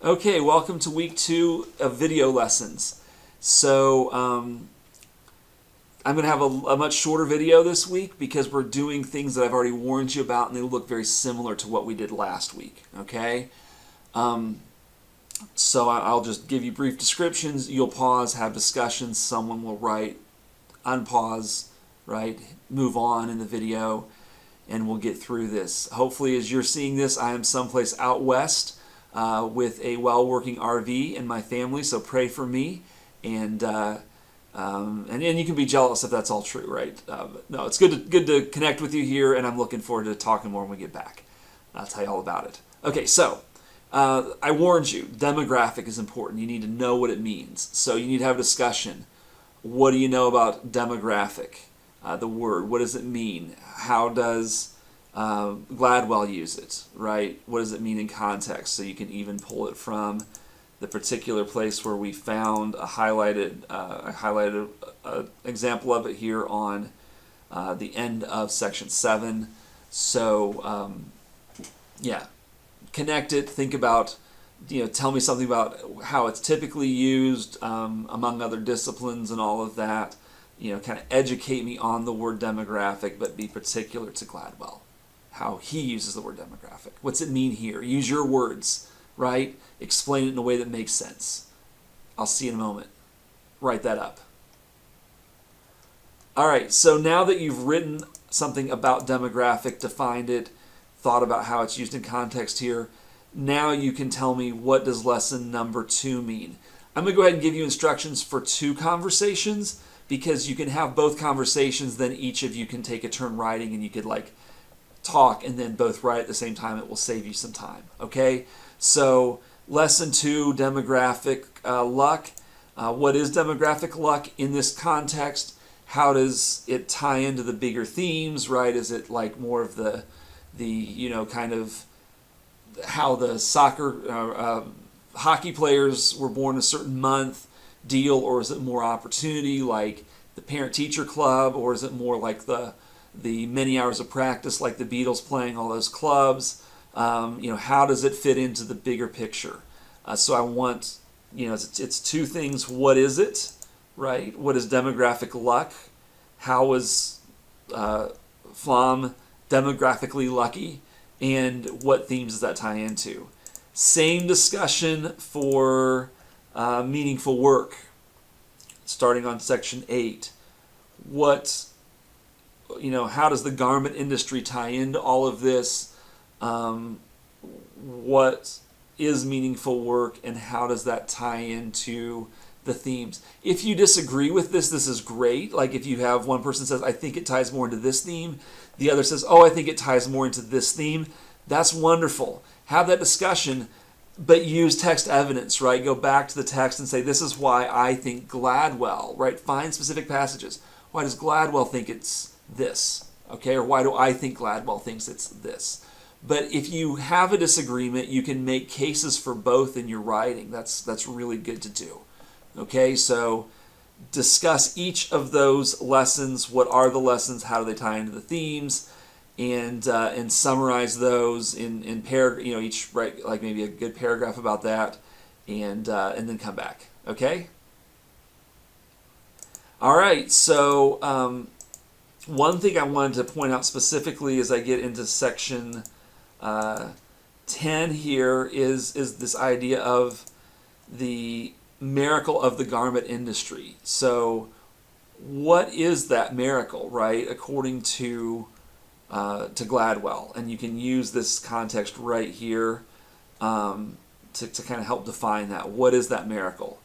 Okay, welcome to week 2 of video lessons. So I'm going to have a much shorter video this week because we're doing things that I've already warned you about and they look very similar to what we did last week. Okay, so I'll just give you brief descriptions. You'll pause, have discussions. Someone will write, unpause, right, move on in the video, and we'll get through this. Hopefully, as you're seeing this, I am someplace out west with a well-working RV and my family, so pray for me, and you can be jealous if that's all true, right? No, it's good to connect with you here, and I'm looking forward to talking more when we get back. I'll tell you all about it. Okay, so I warned you, demographic is important. You need to know what it means, so you need to have a discussion. What do you know about demographic? The word, what does it mean? How does Gladwell use it, right? What does it mean in context? So you can even pull it from the particular place where we found a highlighted example of it here on the end of section 7. So yeah, connect it. Think about, tell me something about how it's typically used among other disciplines and all of that. Kind of educate me on the word demographic, but be particular to Gladwell. How he uses the word demographic. What's it mean here? Use your words, right? Explain it in a way that makes sense. I'll see you in a moment. Write that up. All right, so now that you've written something about demographic, defined it, thought about how it's used in context here, now you can tell me, what does lesson number 2 mean? I'm going to go ahead and give you instructions for 2 conversations, because you can have both conversations, then each of you can take a turn writing, and you could talk and then both write at the same time. It will save you some time. Okay, so lesson 2, demographic luck. What is demographic luck in this context? How does it tie into the bigger themes, right? Is it more of the kind of how the hockey players were born a certain month deal, or is it more opportunity like the parent-teacher club, or is it more like the many hours of practice like the Beatles playing all those clubs? How does it fit into the bigger picture? So I want, it's 2 things. What is it, right? What is demographic luck? How was Flom demographically lucky? And what themes does that tie into? Same discussion for meaningful work, starting on section 8. How does the garment industry tie into all of this? What is meaningful work, and how does that tie into the themes? If you disagree with this is great. Like if you have one person says, I think it ties more into this theme, the other says, oh, I think it ties more into this theme. That's wonderful. Have that discussion, but use text evidence, right? Go back to the text and say, this is why I think Gladwell, right? Find specific passages. Why does Gladwell think it's this? Okay, or why do I think Gladwell thinks it's this? But if you have a disagreement, you can make cases for both in your writing. That's really good to do. Okay, so discuss each of those lessons. What are the lessons? How do they tie into the themes? And summarize those in each write maybe a good paragraph about that, and then come back. Okay. All right. So one thing I wanted to point out specifically as I get into section 10 here is this idea of the miracle of the garment industry. So what is that miracle, right? According to Gladwell, and you can use this context right here to kind of help define that. What is that miracle?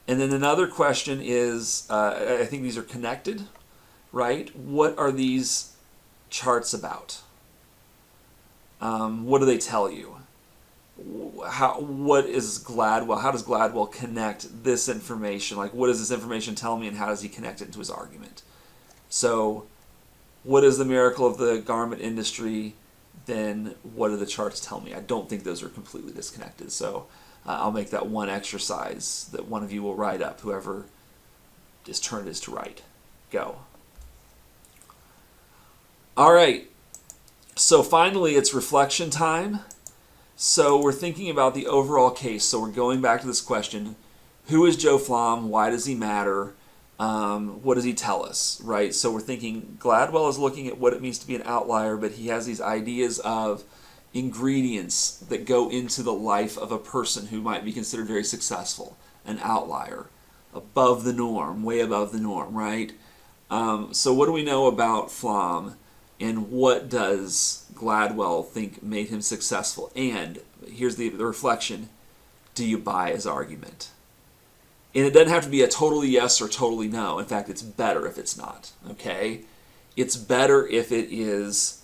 And then another question is, I think these are connected, right? What are these charts about? What do they tell you? What is Gladwell? How does Gladwell connect this information? What does this information tell me, and how does he connect it into his argument? So, what is the miracle of the garment industry? Then what do the charts tell me? I don't think those are completely disconnected. So I'll make that one exercise that one of you will write up, whoever his turn is to write. Go. All right. So finally, it's reflection time. So we're thinking about the overall case. So we're going back to this question: who is Joe Flom? Why does he matter? What does he tell us, right? So we're thinking Gladwell is looking at what it means to be an outlier, but he has these ideas of ingredients that go into the life of a person who might be considered very successful, an outlier, above the norm, way above the norm, right? So what do we know about Flom, and what does Gladwell think made him successful? And here's the reflection: do you buy his argument? And it doesn't have to be a totally yes or totally no. In fact, it's better if it's not, okay? It's better if it is,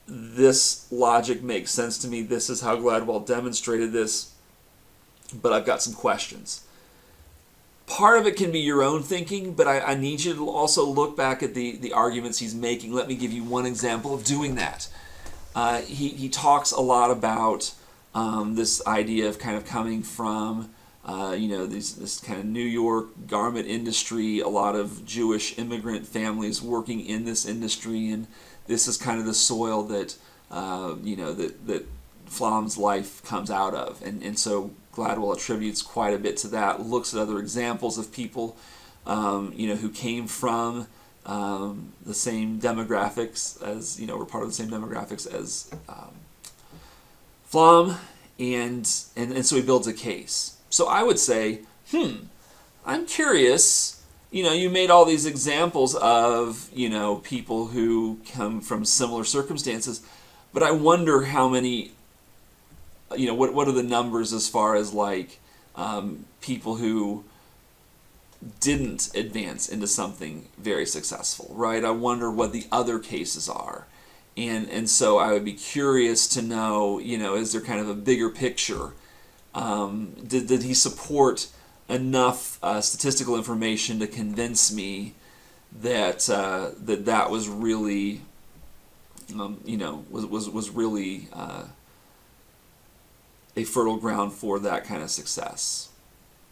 this logic makes sense to me, this is how Gladwell demonstrated this, but I've got some questions. Part of it can be your own thinking, but I need you to also look back at the arguments he's making. Let me give you one example of doing that. He talks a lot about this idea of kind of coming from this kind of New York garment industry, a lot of Jewish immigrant families working in this industry, and this is kind of the soil that that Flom's life comes out of, and so Gladwell attributes quite a bit to that. Looks at other examples of people, who came from the same demographics as were part of the same demographics as Flom, and so he builds a case. So I would say, I'm curious. You made all these examples of, people who come from similar circumstances, but I wonder how many, what are the numbers as far as people who didn't advance into something very successful, right? I wonder what the other cases are. And so I would be curious to know, is there kind of a bigger picture? Did he support enough statistical information to convince me that that was really, was really a fertile ground for that kind of success?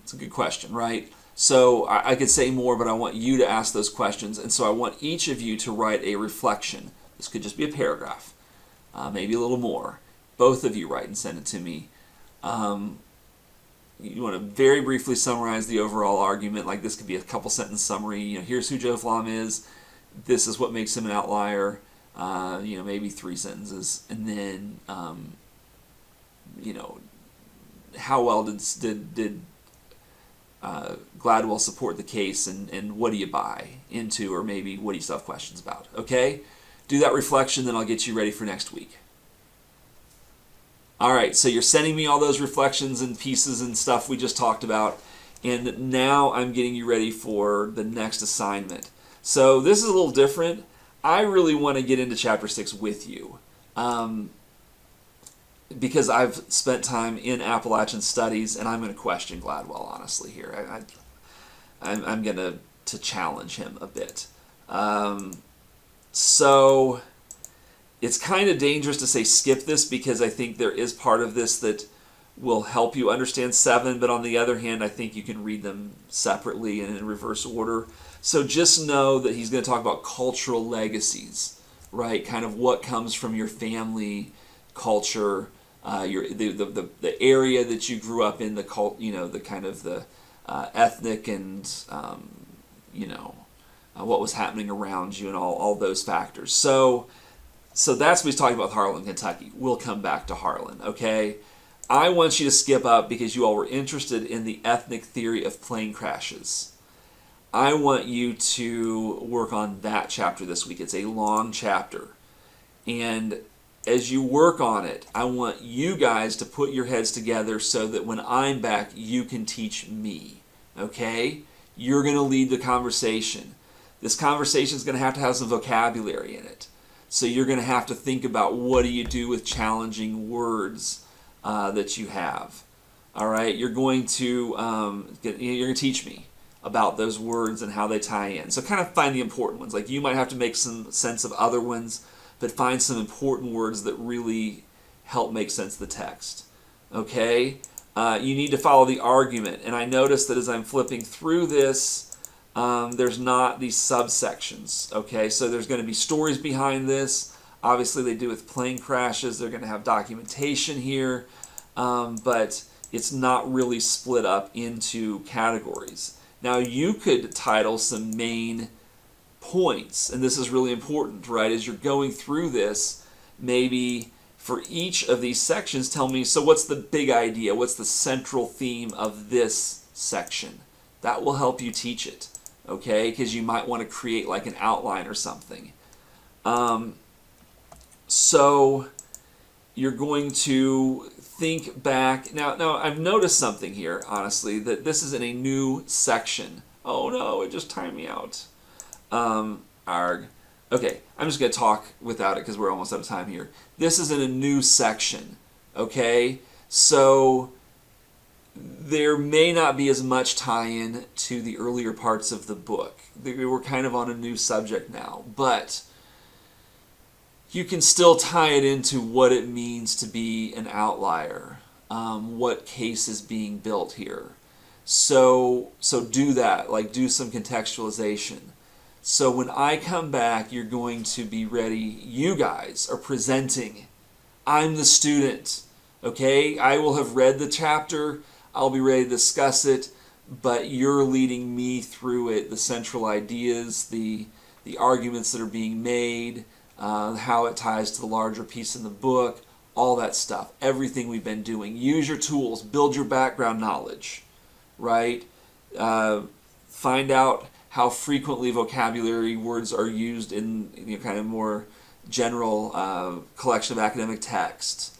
It's a good question, right? So I could say more, but I want you to ask those questions, and so I want each of you to write a reflection. This could just be a paragraph, maybe a little more. Both of you write and send it to me. You want to very briefly summarize the overall argument. Like, this could be a couple sentence summary. Here's who Joe Flom is. This is what makes him an outlier. Maybe 3 sentences, and then how well did Gladwell support the case, and what do you buy into, or maybe what do you still have questions about? Okay, do that reflection, then I'll get you ready for next week. All right, so you're sending me all those reflections and pieces and stuff we just talked about, and now I'm getting you ready for the next assignment. So this is a little different. I really want to get into Chapter 6 with you, because I've spent time in Appalachian Studies, and I'm going to question Gladwell, honestly, here. I'm going to challenge him a bit. So it's kind of dangerous to say skip this, because I think there is part of this that will help you understand 7, but on the other hand, I think you can read them separately and in reverse order. So just know that he's going to talk about cultural legacies, right? Kind of what comes from your family culture, the area that you grew up in, the cult, the kind of the ethnic and what was happening around you, and all those factors. So that's what he's talking about with Harlan, Kentucky. We'll come back to Harlan, okay? I want you to skip up because you all were interested in the ethnic theory of plane crashes. I want you to work on that chapter this week. It's a long chapter. And as you work on it, I want you guys to put your heads together so that when I'm back, you can teach me, okay? You're going to lead the conversation. This conversation is going to have some vocabulary in it. So you're going to have to think about, what do you do with challenging words that you have. All right, you're going to teach me about those words and how they tie in. So kind of find the important ones. Like, you might have to make some sense of other ones, but find some important words that really help make sense of the text. Okay, you need to follow the argument. And I noticed that as I'm flipping through this, there's not these subsections. Okay, so there's going to be stories behind this. Obviously, they do with plane crashes. They're going to have documentation here, but it's not really split up into categories. Now, you could title some main points, and this is really important, right? As you're going through this, maybe for each of these sections, tell me, so what's the big idea? What's the central theme of this section? That will help you teach it, okay? Because you might want to create like an outline or something. So you're going to think back. Now I've noticed something here, honestly, that this is in a new section. Oh no, it just timed me out. Arg. Okay, I'm just going to talk without it because we're almost out of time here. This is in a new section, okay? So there may not be as much tie-in to the earlier parts of the book. We're kind of on a new subject now, but you can still tie it into what it means to be an outlier, what case is being built here. So do that, like do some contextualization. So when I come back, you're going to be ready. You guys are presenting. I'm the student, okay? I will have read the chapter. I'll be ready to discuss it, but you're leading me through it, the central ideas, the arguments that are being made, how it ties to the larger piece in the book, all that stuff, everything we've been doing. Use your tools, build your background knowledge, right? Find out how frequently vocabulary words are used in kind of more general collection of academic texts.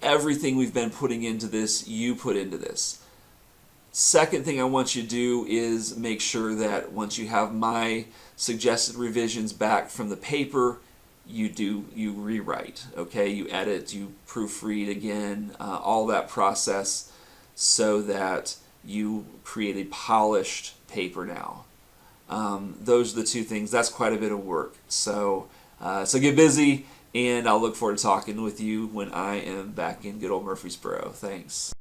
Everything we've been putting into this, you put into this. Second thing I want you to do is make sure that once you have my suggested revisions back from the paper, you rewrite, okay? You edit, you proofread again, all that process so that you create a polished paper now. Those are the two things. That's quite a bit of work. So get busy, and I'll look forward to talking with you when I am back in good old Murfreesboro. Thanks.